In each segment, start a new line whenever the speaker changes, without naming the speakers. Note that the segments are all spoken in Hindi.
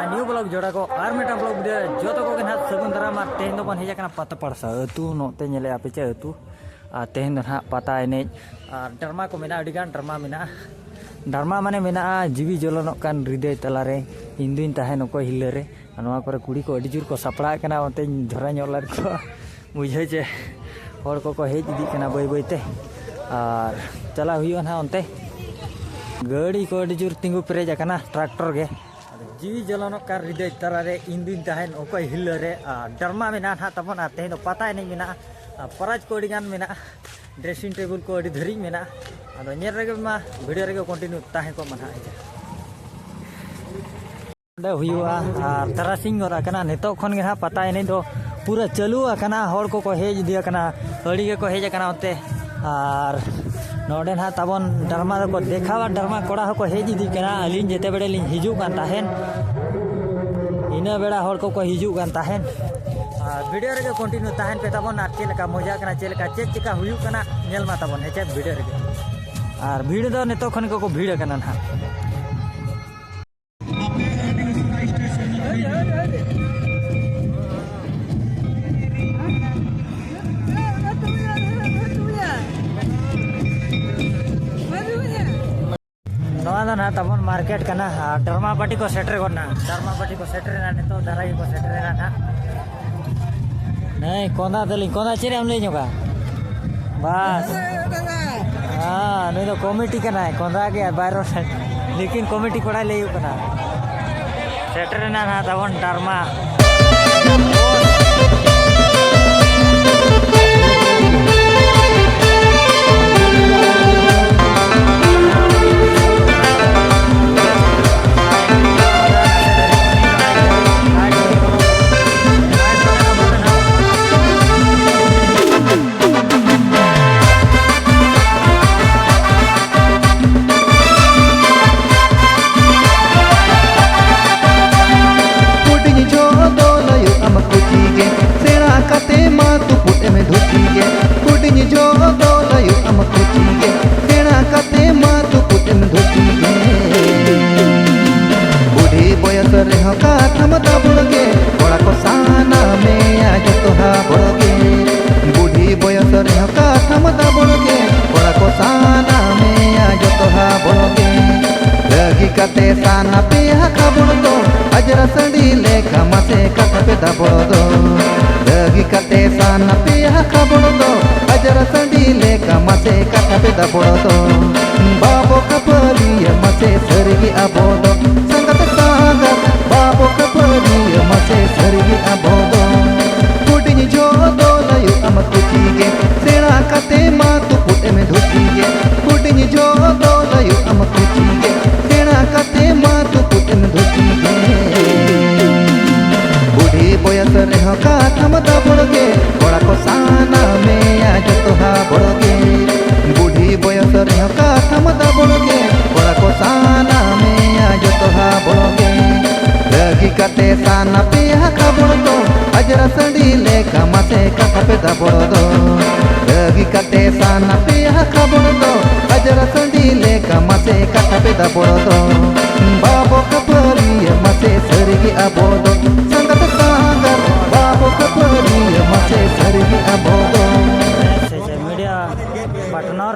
न्यू ब्लॉग जोड़ा को आर मेटा ब्लॉग वीडियो जो तो को ना सगुन दाराम तेहन दो बन हेजा पता पड़सा अतु नोते नेले आपे चे अतु तेहन दो ना पता एने डरमा को मेना अडिगान डरमा मेना डरमा माने मेना जीवी जलनक कान हृदय तलारे हिंदुइन ताहेन को हिलरे नवा करे कुड़ी को अडी जुर को सपड़ा कना ओते धरा ᱧᱚᱞᱟर को बुझे चे हर को हेज इदी कना बय बयते और चला हुई ना ओनते गाड़ी को अडी जुर तिंगु पेरेज कना ट्रैक्टर गे जीवी जलनक कान हृदय तलारे हिंदुइन ताहेन को हिलरे डरमा मेना ना तबन तेहन दो पता एने मेना पराज को अडिगान मेना ड्रेसिंग टेबल को अडी धरी मेना अदो नेर रेगे मा वीडियो रेगे कंटिन्यू ताहे को मना हेजा हुआ तरासिंग नित खन गे पता एने दो पूरा चालू हर को हेज दिया अड़ी के हेज होते और नोडे ना तबन डरमा को देखावा डरमा कोड़ा को हेज इदी अली जेते बेड़े लिंग हिजुकान ताहेन इना बेड़ा हर को हिजुकान ताहेन वीडियो रेगे कंटिन्यू ताहेन पे तबन चेलका मजा चेलका चेक चिका हुयुकाना नेल मा तबन हेचे वीडियो रेगे और भीड़ दो नित खन को भीड़ कना ना ना तबन मार्केट करना डरमा पार्टी को सेटर करना डरमा पार्टी को सेटर ना तो दाराई को सेटर ना नहीं कोंदा दली कोंदा चेरे हम ले जोगा बस हां नहीं तो कमेटी करना है कोंदा के बाहर लेकिन कमेटी कोड़ा ले करना सेटर ना तबन डरमा
कते साना पे खबर दो अजरा सड़ी लेखा मसे कथ पे दबड़ दो दगी कते साना पे खबर दो अजरा सड़ी लेखा मसे कथ पे दबड़ दो बाबो कपली मसे सरगी अबोदो संगत सागर बाबो कपली मसे सरगी अबोदो कुडिनी जो दो लयु अम कुचीगे सेना कते मा तु पुटे में धुचीगे कुडिनी जो दो लयु अम कुचीगे कते मा तु पुटन धुती गे बूढ़ी बयस रेह का थमदा बड़गे बड़ा को साना में आज तो हा बड़गे बूढ़ी बयस रेह का थमदा बड़गे बड़ा को साना में आज तो हा बड़गे लगी कते साना पे खबर दो अजरा सड़ी लेखा मसे कथा पे दबड़ दो लगी कते साना पे खबर दो अजरा सड़ी लेखा मसे कथा पे दबड़ दो बाबो कपरी मसे सरगी अबोदो संगत सागर बाबो कपरी मसे सरगी अबोदो
मीडिया पार्टनर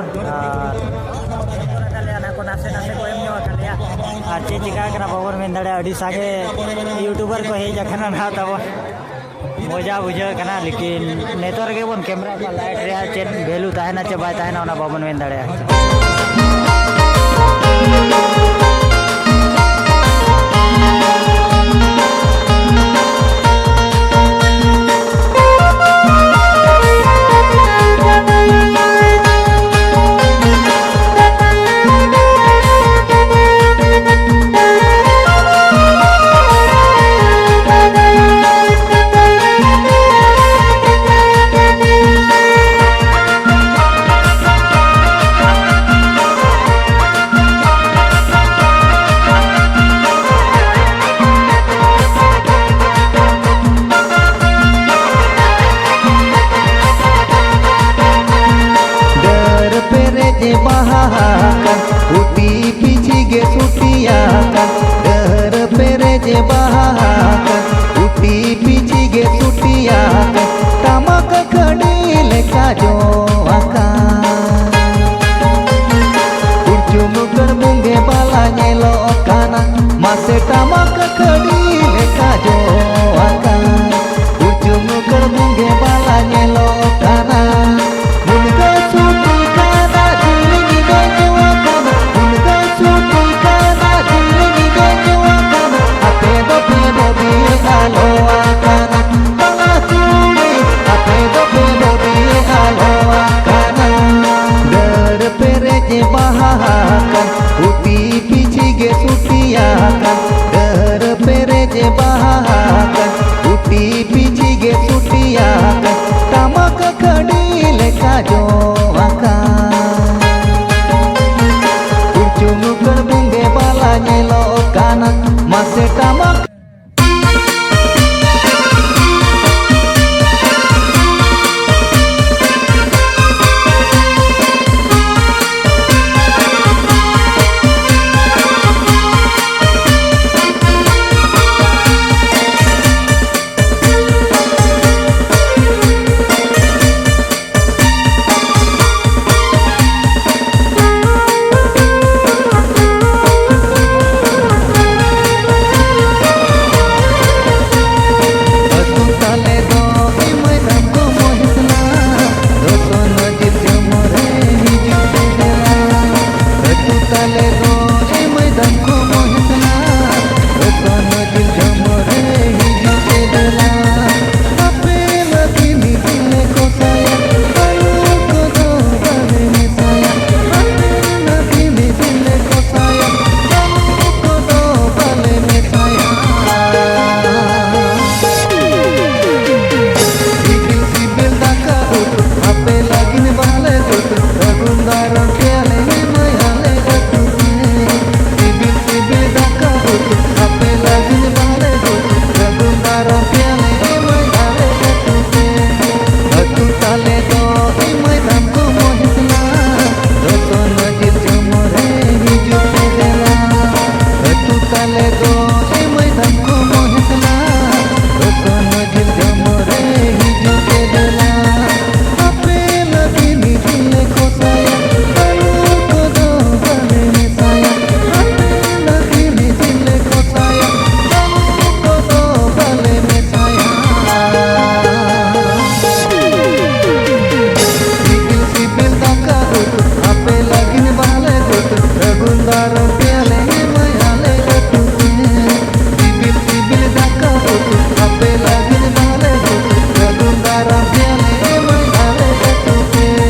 को नासे नासे को एम ᱧᱚᱜ कलिया चे चिका कना बाबर में दड़े अडी सागे यूट्यूबर को हे जखना ना तब मजा बुझा कना लेकिन नेतर के बन कैमरा का लाइट रे चेन वैल्यू ताहेना चे बाय ताहेना ओना बाबन में दड़े
बहा